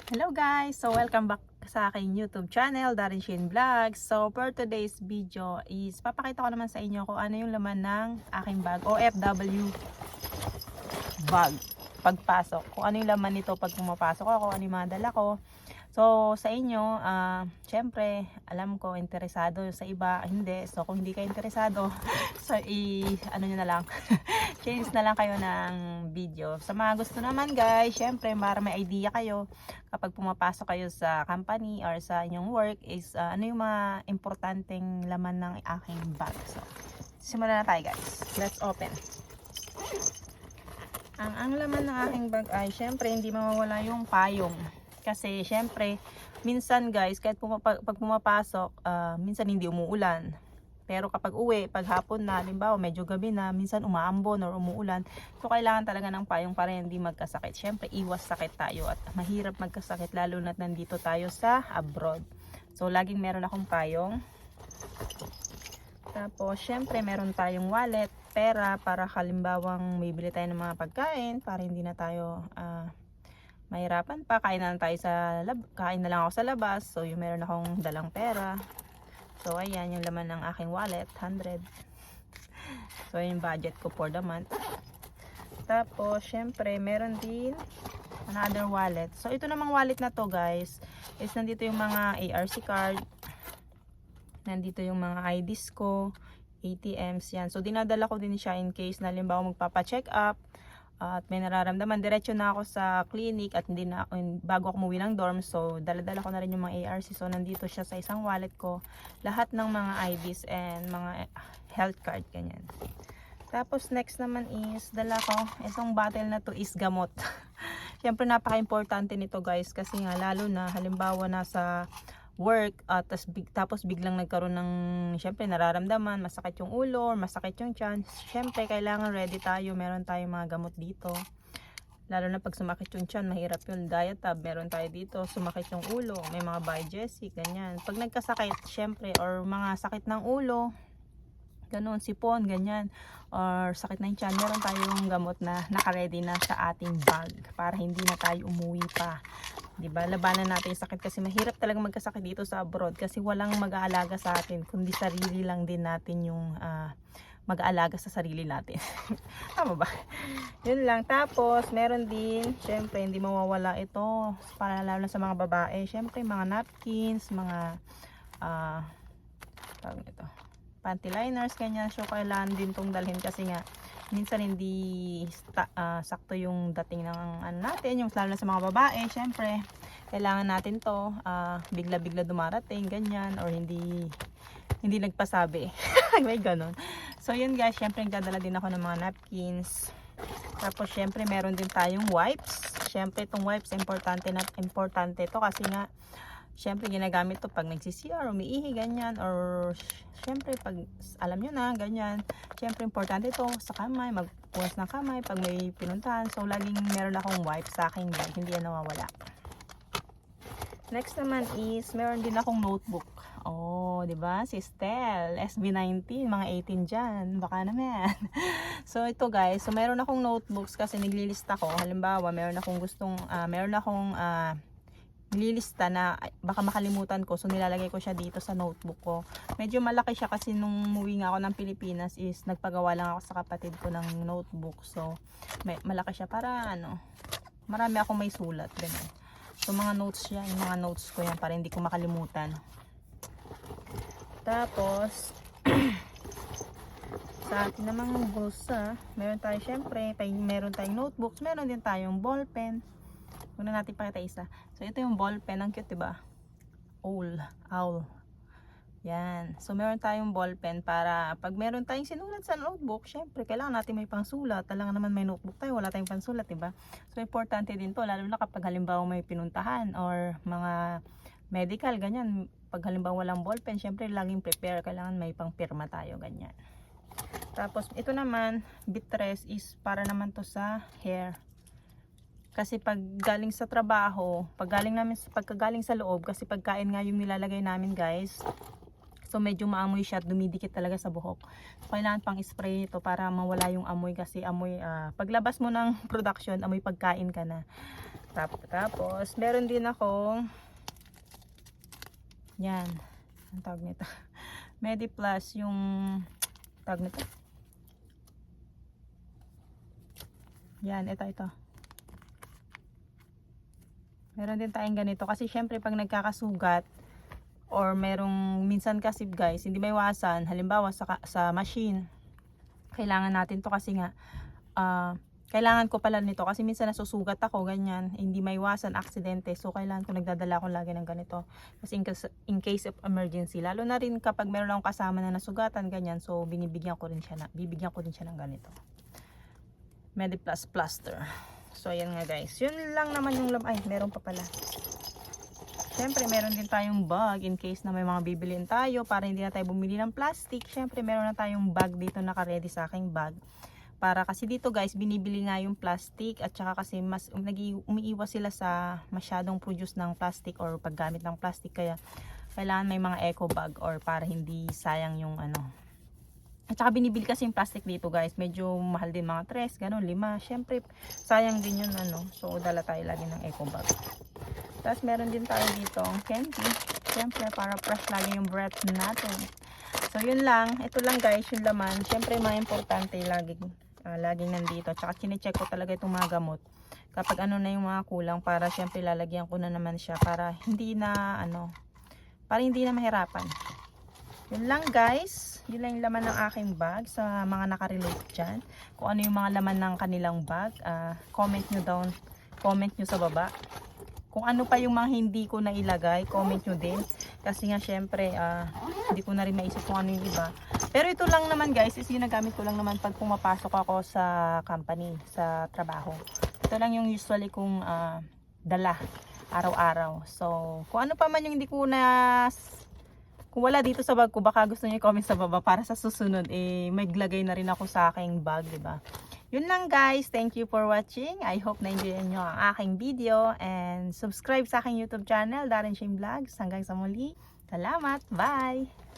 Hello guys! So welcome back sa aking YouTube channel, Darin Shin Vlogs. So for today's video is papakita ko naman sa inyo kung ano yung laman ng aking bag, OFW bag. Pagpasok, kung ano yung laman nito pag pumapasok ako, kung ano yung mga dala ko. So sa inyo, syempre alam ko interesado, sa iba hindi. So kung hindi ka interesado, so ano nyo na lang, change na lang kayo ng video. Sa mga gusto naman guys, syempre para may idea kayo kapag pumapasok kayo sa company or sa inyong work is ano yung mga importanteng laman ng aking bag. So simulan na tayo guys. Let's open. Ang laman ng aking bag ay syempre hindi mawawala yung payong. Kasi syempre, minsan guys, kahit pag pumapasok, minsan hindi umuulan. Pero kapag uwi, pag hapon na, halimbawa medyo gabi na, minsan umaambon or umuulan. So kailangan talaga ng payong para hindi magkasakit. Syempre, iwas sakit tayo at mahirap magkasakit lalo na nandito tayo sa abroad. So laging meron akong payong. Tapos syempre, meron tayong wallet, pera para halimbawang bibili tayo ng mga pagkain para hindi na tayo mahirapan pa, kain na lang tayo kain na lang ako sa labas. So yung meron akong dalang pera. So ayan yung laman ng aking wallet, 100. So yung budget ko for the month. Tapos syempre meron din another wallet. So ito namang wallet na to guys is nandito yung mga ARC card, nandito yung mga IDs ko, ATMs yan. So dinadala ko din siya in case na halimbawa magpapa-check up at may nararamdaman, diretso na ako sa clinic at hindi na bago ako umuwi ng dorm. So dala-dala ko na rin yung mga ARC. So nandito siya sa isang wallet ko, lahat ng mga IDs and mga health card ganyan. Tapos next naman is dala ko itong bottle na to is gamot. Syempre napaka-importante nito guys kasi nga lalo na halimbawa nasa work tapos biglang nagkaroon ng syempre nararamdaman, masakit yung ulo or masakit yung tiyan, syempre kailangan ready tayo, meron tayong mga gamot dito. Lalo na pag sumakit yung tiyan, mahirap yung diet tab, meron tayo dito. Sumakit yung ulo, may mga Biogesic ganyan. Pag nagkasakit syempre or mga sakit ng ulo, ganun, sipon, ganyan, or sakit na yung tiyan, meron tayong gamot na naka-ready na sa ating bag para hindi na tayo umuwi pa. Diba? Labanan natin yung sakit kasi mahirap talaga magkasakit dito sa abroad kasi walang mag-aalaga sa atin, kundi sarili lang din natin yung mag-aalaga sa sarili natin. Tama ba? Yun lang. Tapos, meron din, syempre, hindi mawawala ito para lalo na sa mga babae. Syempre, mga napkins, mga tawag ito, panty liners, ganyan. So, kailangan din tong dalhin kasi nga minsan hindi sakto yung dating ng ano natin, yung lalo na sa mga babae. Syempre, kailangan natin to bigla-bigla dumarating, ganyan, or hindi nagpasabi. May ganon. So, yun guys, syempre, nagdadala din ako ng mga napkins. Tapos, syempre, meron din tayong wipes. Syempre, itong wipes, importante to kasi nga syempre ginagamit to pag nagsi-CR, umiihi, ganyan, or syempre pag alam nyo na, ganyan. Syempre importante to sa kamay, magpunas ng kamay pag may pinuntahan. So laging meron akong wipe sa akin, hindi yan nawawala. Next naman is meron din akong notebook. Oh, 'di ba? Si Stel, SB19, mga 18 diyan, baka naman. So ito guys, so meron akong notebooks kasi naglilista ko. Halimbawa, meron akong nililista na baka makalimutan ko, so nilalagay ko siya dito sa notebook ko. Medyo malaki siya kasi nung umuwi nga ako ng Pilipinas is nagpagawa lang ako sa kapatid ko ng notebook. So malaki siya para marami akong may sulat ganun. So mga notes siya, yung mga notes ko yan para hindi ko makalimutan. Tapos sa atin namang bulsa, meron tayo syempre, meron tayong notebooks, meron din tayong ballpen. Una natin pakita isa. So ito yung ball pen, ang cute, diba? Owl. Yan. So meron tayong ball pen para pag meron tayong sinulat sa notebook, syempre kailangan natin may pangsulat. Talaga naman may notebook tayo, wala tayong pangsulat, diba? So importante din to, lalo na kapag halimbawa may pinuntahan or mga medical, ganyan. Pag halimbawa walang ball pen, syempre laging prepare, kailangan may pangpirma tayo, ganyan. Tapos ito naman, bitres is para naman to sa hair. Kasi pag galing sa trabaho, pagkagaling sa loob, kasi pagkain nga yung nilalagay namin guys, so medyo maamoy siya at dumidikit talaga sa buhok. So kailangan pang spray nito para mawala yung amoy kasi paglabas mo ng production, amoy pagkain ka na. Tapos, meron din akong yan. Ang tawag nito. MediPlus, yung tawag nito. Yan, ito. Meron din tayong ganito. Kasi syempre pag nagkakasugat, or merong minsan kasi guys, hindi may iwasan. Halimbawa sa machine, kailangan natin to kasi nga, kailangan ko pala nito kasi minsan nasusugat ako ganyan, hindi maiwasan aksidente, so kailangan ko, nagdadala ako lagi ng ganito kasi in case of emergency, lalo na rin kapag meron akong kasama na nasugatan ganyan, so bibigyan ko rin siya ng ganito, MediPlus plaster. So ayan nga guys, yun lang naman yung meron pa pala. Syempre meron din tayong bag in case na may mga bibilin tayo para hindi na tayo bumili ng plastic. Syempre meron na tayong bag dito, naka-ready sa aking bag. Para kasi dito guys, binibili nga yung plastic at saka kasi mas umiiwas sila sa masyadong produce ng plastic or paggamit ng plastic. Kaya kailangan may mga eco bag or para hindi sayang yung ano. At saka binibili kasi yung plastic dito guys, medyo mahal din, mga 3, ganun, 5. Syempre sayang din yun ano. So dala tayo lagi ng eco bag. Tapos meron din tayo dito ang candy. Syempre para fresh lagi yung breath natin. So yun lang, ito lang guys yung laman. Syempre mga importante laging nandito. Tsaka chinecheck ko talaga itong mga gamot. Kapag ano na yung mga kulang, para syempre lalagyan ko na naman siya para hindi na mahirapan. Yun lang guys. Yun lang yung laman ng aking bag sa mga nakarelate dyan. Kung ano yung mga laman ng kanilang bag, comment nyo sa baba. Kung ano pa yung mga hindi ko na ilagay, comment nyo din. Kasi nga syempre, hindi ko na rin maisip kung ano yung iba. Pero ito lang naman guys, is yung nagamit ko lang naman pag pumapasok ako sa company, sa trabaho. Ito lang yung usually kong dala araw-araw. So, kung ano pa man yung hindi ko na, kung wala dito sa bag ko, baka gusto niyo i-comment sa baba para sa susunod, may glagay na rin ako sa aking bag, diba? Yun lang guys, thank you for watching. I hope na-enjoy nyo ang aking video and subscribe sa aking YouTube channel, Darren Shane Vlogs. Hanggang sa muli, salamat, bye!